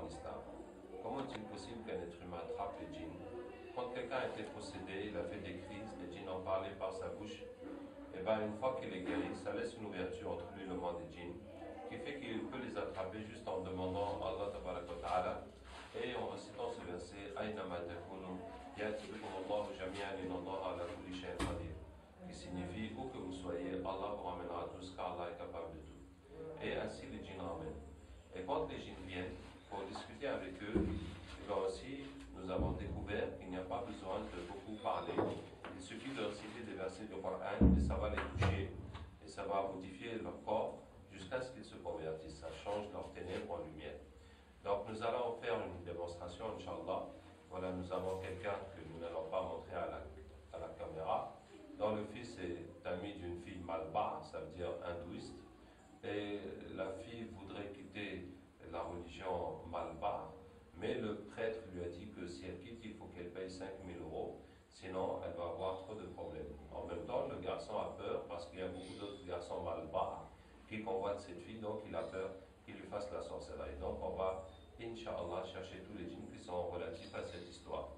en islam. Comment est-il possible qu'un être humain attrape les djinns? Quand quelqu'un a été possédé, il a fait des crises, les djinns ont parlé par sa bouche, et bien une fois qu'il est guéri, ça laisse une ouverture entre lui et le monde des djinns, qui fait qu'il peut les attraper juste en demandant à Allah tabaraka wa ta'ala et en récitant ce verset Aynama takunu ya'ti bikum Allahu jami'an inna Allaha ala kulli shay'in qadir, qui signifie où que vous soyez, Allah vous ramènera tous car Allah est capable de tout. Et ainsi les djinns ramènent. Et quand les djinns viennent pour discuter avec eux, et bien aussi nous avons découvert qu'il n'y a pas besoin de beaucoup parler. Il suffit de réciter des versets du Coran et ça va les toucher et ça va modifier leur corps jusqu'à ce qu'ils se convertissent. Ça change leur ténèbres en lumière. Donc nous allons faire une démonstration, Inch'Allah. Voilà, nous avons quelqu'un que nous n'allons pas montrer à la caméra, dont le fils est ami d'une fille malba, ça veut dire hindouiste. Et la fille voudrait quitter la religion malba, mais le prêtre lui a dit que si elle quitte, il faut qu'elle paye 5 000 €, sinon elle va avoir trop de problèmes. En même temps, le garçon a peur parce qu'il y a beaucoup d'autres garçons malba qui convoitent cette fille, donc il a peur qu'il lui fasse la sorcellerie. Donc on va, Inch'Allah, chercher tous les djinns qui sont relatifs à cette histoire.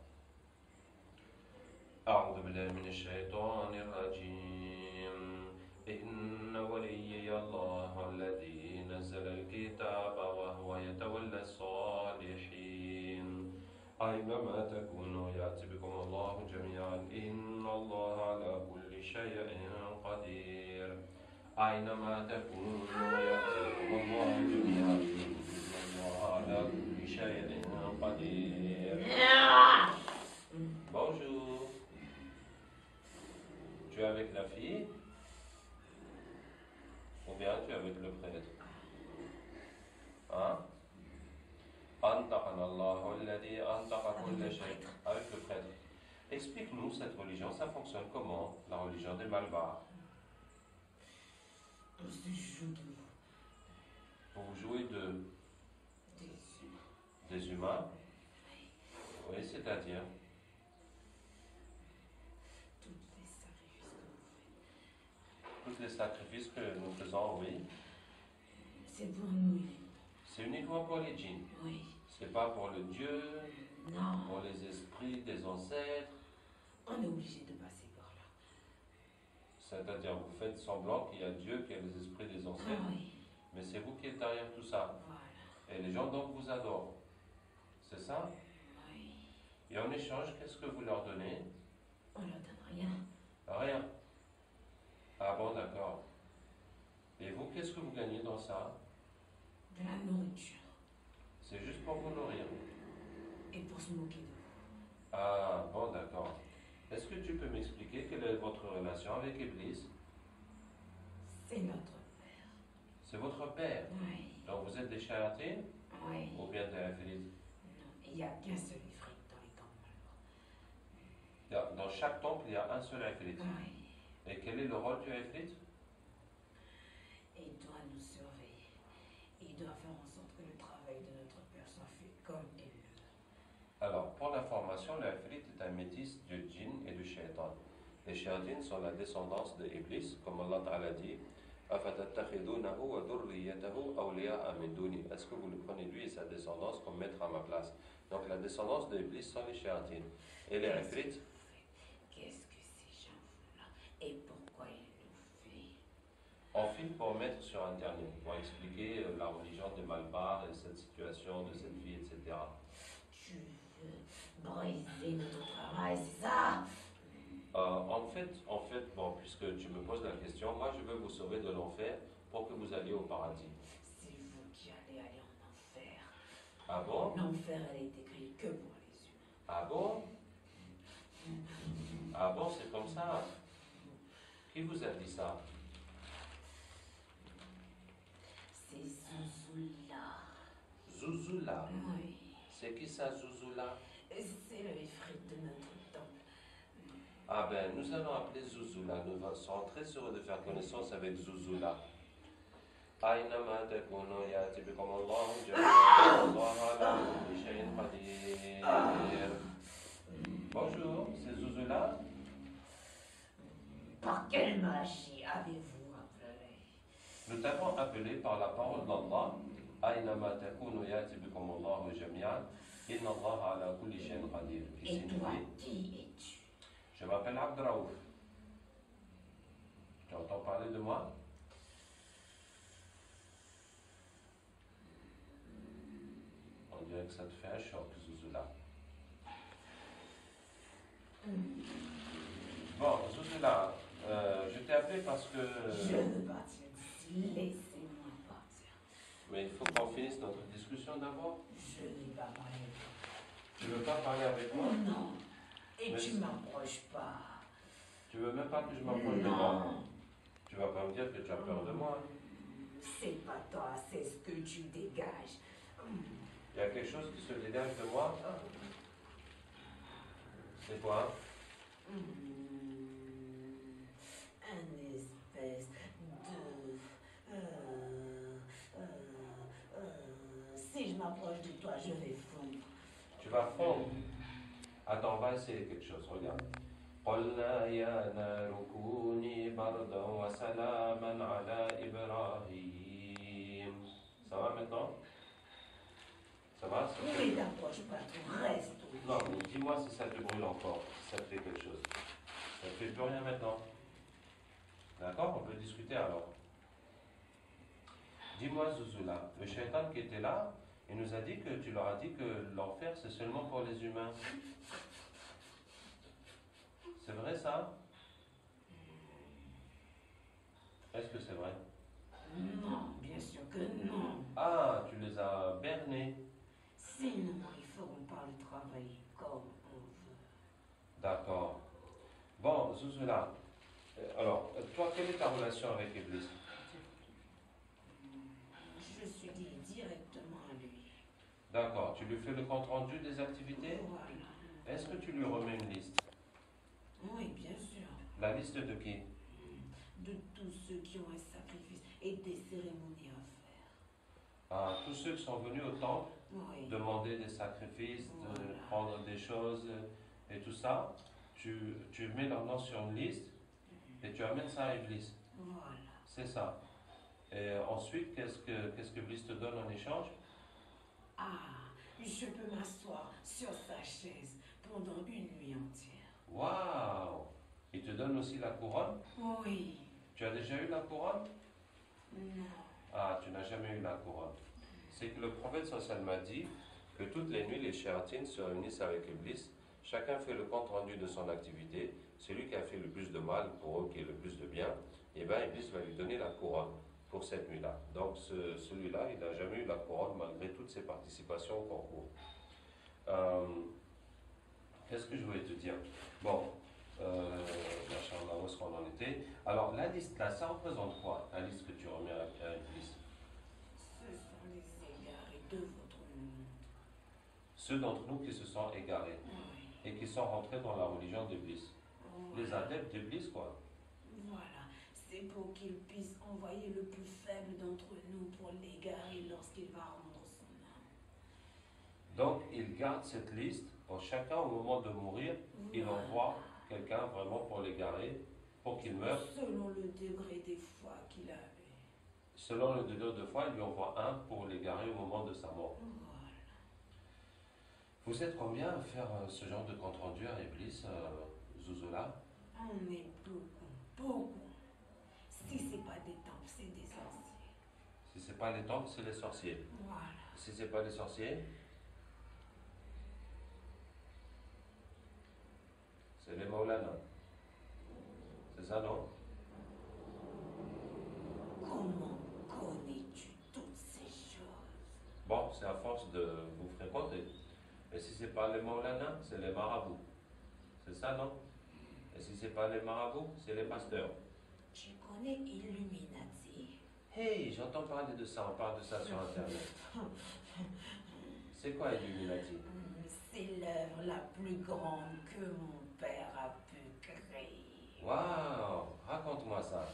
أعوذ بالله من الشيطان الرجيم إن وليي الله الذي نزل الكتاب وهو يتولى الصالحين أينما تكونوا يأتي بكم الله جميعا إن الله على كل شيء قدير أينما تكونوا يأتي بكم الله جميعا إن الله على كل شيء قدير. Bonjour. Tu es avec la fille ou bien tu es avec le prêtre? Hein? Antaqana Allahu alladhi antaqa kulla shay. Avec le prêtre. Explique-nous cette religion, ça fonctionne comment, la religion des Malbars? Vous jouez des humains? Oui, c'est-à-dire? Tous les sacrifices que nous faisons, oui. C'est pour nous. C'est uniquement pour les djinns. Oui. C'est pas pour le Dieu, non. Pour les esprits des ancêtres. On est obligé de passer par là. C'est-à-dire, vous faites semblant qu'il y a Dieu, qu'il y a les esprits des ancêtres, oui. Mais c'est vous qui êtes derrière tout ça. Voilà. Et les gens donc vous adorent. C'est ça? Oui. Et en échange, qu'est-ce que vous leur donnez? On leur donne rien. Rien. Ah bon, d'accord. Et vous, qu'est-ce que vous gagnez dans ça? De la nourriture. C'est juste pour vous nourrir. Et pour se moquer de vous. Ah bon, d'accord. Est-ce que tu peux m'expliquer quelle est votre relation avec Iblis? C'est notre père. C'est votre père? Oui. Donc vous êtes des shayatines? Oui. Ou bien des infilites? Non, il n'y a qu'un seul ifrit dans les temples malbars. Dans chaque temple, il y a un seul infilite. Oui. Et quel est le rôle du infilite? Il doit nous surveiller. Il doit faire en sorte que le travail de notre père soit fait comme il le veut. Alors, pour l'information, l'infilite est un métis du djinn et du shaitan. Les shayatines sont la descendance de Iblis, comme Allah Ta'ala dit. Est-ce que vous le prenez lui et sa descendance comme maître à ma place? Donc la descendance de Iblis sont les shayatines. Et les infilites? Qu'est-ce que ces gens-là et pourquoi ils le font? On filme pour mettre sur Internet, pour expliquer la religion des Malbars et cette situation de cette vie, etc. Tu veux briser notre travail, c'est ça? En fait, bon, puisque tu me poses la question, moi je veux vous sauver de l'enfer pour que vous alliez au paradis. C'est vous qui allez aller en enfer. Ah bon? L'enfer, elle est écrite que pour les humains. Ah bon? Ah bon, c'est comme ça? Qui vous a dit ça? C'est Zouzoula. Zouzoula? Oui. C'est qui ça, Zouzoula? C'est le ifrit de notre temple. Ah ben, nous allons appeler Zouzoula. Nous serons très heureux de faire connaissance avec Zouzoula. أينما تكونوا يأتي بكم الله جميعا الله على كل شيء قدير. Bonjour, c'est Zouzoula. Par quelle magie avez-vous appelé? Nous t'avons appelé par la parole d'Allah أينما تكونوا يأتي بكم الله جميعا إن الله على كل شيء قدير. Qui Et toi, signifie, qui es-tu? je m'appelle Abdraouf. Tu entends parler de moi? On dirait que ça te fait un choc, Zuzula. Bon, Zuzula, je t'ai appelé parce que... Je veux partir d'ici. Laissez-moi partir. Mais il faut qu'on finisse notre discussion d'abord. Je n'ai pas parlé de toi. Tu veux pas parler avec moi? Non. Et Mais tu m'approches pas. Tu veux même pas que je m'approche de toi? Tu vas pas me dire que tu as peur de moi? C'est pas toi, c'est ce que tu dégages. Il y a quelque chose qui se dégage de moi? C'est quoi? Un espèce de... Si je m'approche de toi, je vais fondre. Tu vas fondre. Attends, on va essayer quelque chose, regarde. قلنا يا نار كوني بردا وسلاما على إبراهيم. Ça va maintenant? Ça va? Oui, t'approche pas, tu restes. Non, mais dis-moi si ça te brûle encore, si ça te fait quelque chose. Ça te fait plus rien maintenant. D'accord? On peut discuter alors. Dis-moi, Zuzula, le shaitan qui était là, il nous a dit que tu leur as dit que l'enfer c'est seulement pour les humains. C'est vrai ça? Est-ce que c'est vrai? Non, bien sûr que non. Ah, tu les as bernés. Sinon, ils feront pas le travail comme on veut. D'accord. Bon, Zuzula, alors, toi, quelle est ta relation avec Iblis? Je suis liée directement à lui. D'accord, tu lui fais le compte rendu des activités? Voilà. Est-ce que tu lui remets une liste? Oui, bien sûr. La liste de qui? De tous ceux qui ont un sacrifice et des cérémonies à faire. Ah, tous ceux qui sont venus au temple, Oui. demander des sacrifices, de Voilà. prendre des choses et tout ça, tu mets leur nom sur une liste et tu amènes ça à Iblis. Voilà. C'est ça. Et ensuite, qu'est-ce que Iblis te donne en échange? Ah, je peux m'asseoir sur sa chaise pendant une nuit entière. Waouh! Il te donne aussi la couronne? Oui. Tu as déjà eu la couronne? Non. Ah, tu n'as jamais eu la couronne. C'est que le prophète sallallahu m'a dit que toutes les nuits, les shéatines se réunissent avec Iblis. Chacun fait le compte rendu de son activité. Celui qui a fait le plus de mal pour eux, qui est le plus de bien, et bien Iblis va lui donner la couronne pour cette nuit-là. Donc celui-là, il n'a jamais eu la couronne malgré toutes ses participations au concours. Qu'est-ce que je voulais te dire? Bon, machallah, où est-ce qu'on en était? Alors, la liste là, ça représente quoi? La liste que tu remets à Iblis? Ce sont les égarés de votre monde. Ceux d'entre nous qui se sont égarés Oui. et qui sont rentrés dans la religion d'Iblis. Voilà. Les adeptes d'Iblis, quoi. Voilà. C'est pour qu'il puisse envoyer le plus faible d'entre nous pour l'égarer lorsqu'il va rendre son âme. Donc, ils gardent cette liste pour chacun au moment de mourir. Il Voilà. envoie quelqu'un vraiment pour l'égarer, pour qu'il meure. Selon le degré des foi qu'il avait. Selon le degré de foi, il lui envoie un pour l'égarer au moment de sa mort. Voilà. Vous êtes combien à faire ce genre de compte rendu à Iblis, Zuzula? On est beaucoup, beaucoup. Si c'est pas des temples, c'est des sorciers. Si c'est pas les temples, c'est les sorciers. Voilà. Si c'est pas les sorciers, c'est les Maulana. C'est ça, non? Comment connais-tu toutes ces choses? Bon, c'est à force de vous fréquenter. Mais si c'est pas les Maulana, c'est les marabouts. C'est ça, non? Et si c'est pas les marabouts, c'est les pasteurs. Tu connais Illuminati? Hey, j'entends parler de ça, on parle de ça sur Internet. C'est quoi Illuminati? C'est l'œuvre la plus grande que mon père a pu créer. Waouh, raconte-moi ça.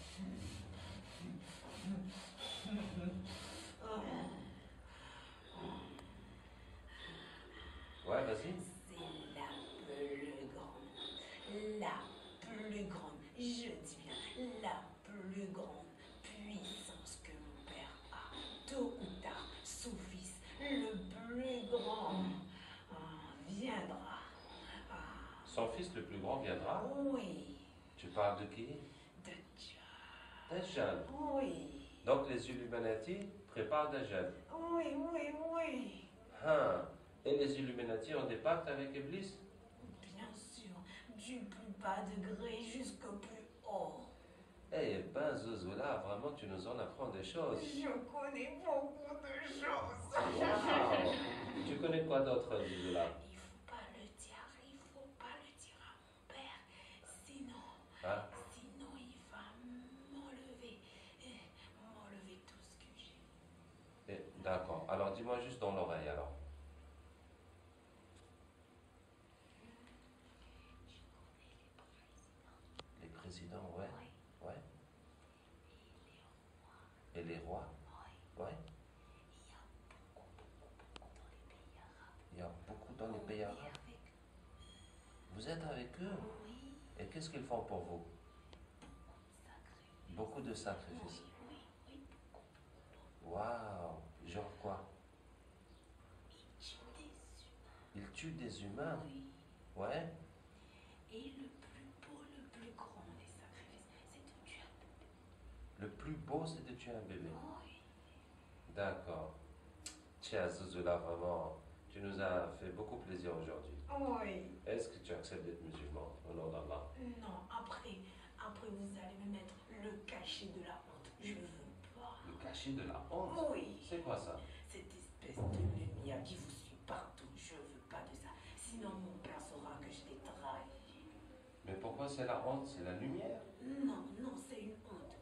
Ouais, vas-y. C'est la plus grande. La plus grande. Je dis bien la plus grande puissance que mon père a. Tôt ou tard, Son fils le plus grand viendra? Oui. Tu parles de qui? De Dieu. Dajjal. Oui. Donc les Illuminati préparent Dajjal. Oui, oui, oui. Hein. Et les Illuminati ont des pactes avec Iblis? Bien sûr, du plus bas degré jusqu'au plus haut. Eh ben, Zouzoula, vraiment, tu nous en apprends des choses. Je connais beaucoup de choses. Wow. Tu connais quoi d'autre, Zouzoula? Il faut pas le dire, il faut pas le dire à mon père. Sinon, Hein? sinon il va m'enlever tout ce que j'ai. D'accord. Alors, dis-moi juste dans l'oreille, alors. Les présidents, ouais. Oui. Ouais. Et les rois? Oui. Ouais. Il y a beaucoup dans les pays arabes. Il y a beaucoup dans les pays On est arabes. avec Vous êtes avec eux? oui, Et qu'est-ce qu'ils font pour vous? sacré. Beaucoup de sacrifices. Oui, oui, oui. Waouh! Genre quoi? Il tue des Ils tuent des humains. humains? Oui. Ouais. Et le plus beau, le plus grand des sacrifices, c'est de tuer un bébé. Le plus beau, c'est de tuer un bébé. Oui. D'accord. Tiens, Zouzoula, vraiment, tu nous as fait beaucoup plaisir aujourd'hui. Oui. Est-ce que tu acceptes d'être musulman au nom d'Allah? Non, après vous allez me mettre le cachet de la honte. Je veux pas. Le cachet de la honte? Oui. C'est quoi ça? Cette espèce de lumière qui vous suit partout. Je veux pas de ça. Sinon mon père saura que je l'ai trahi. Mais pourquoi c'est la honte? C'est la lumière? Non, non, c'est une honte.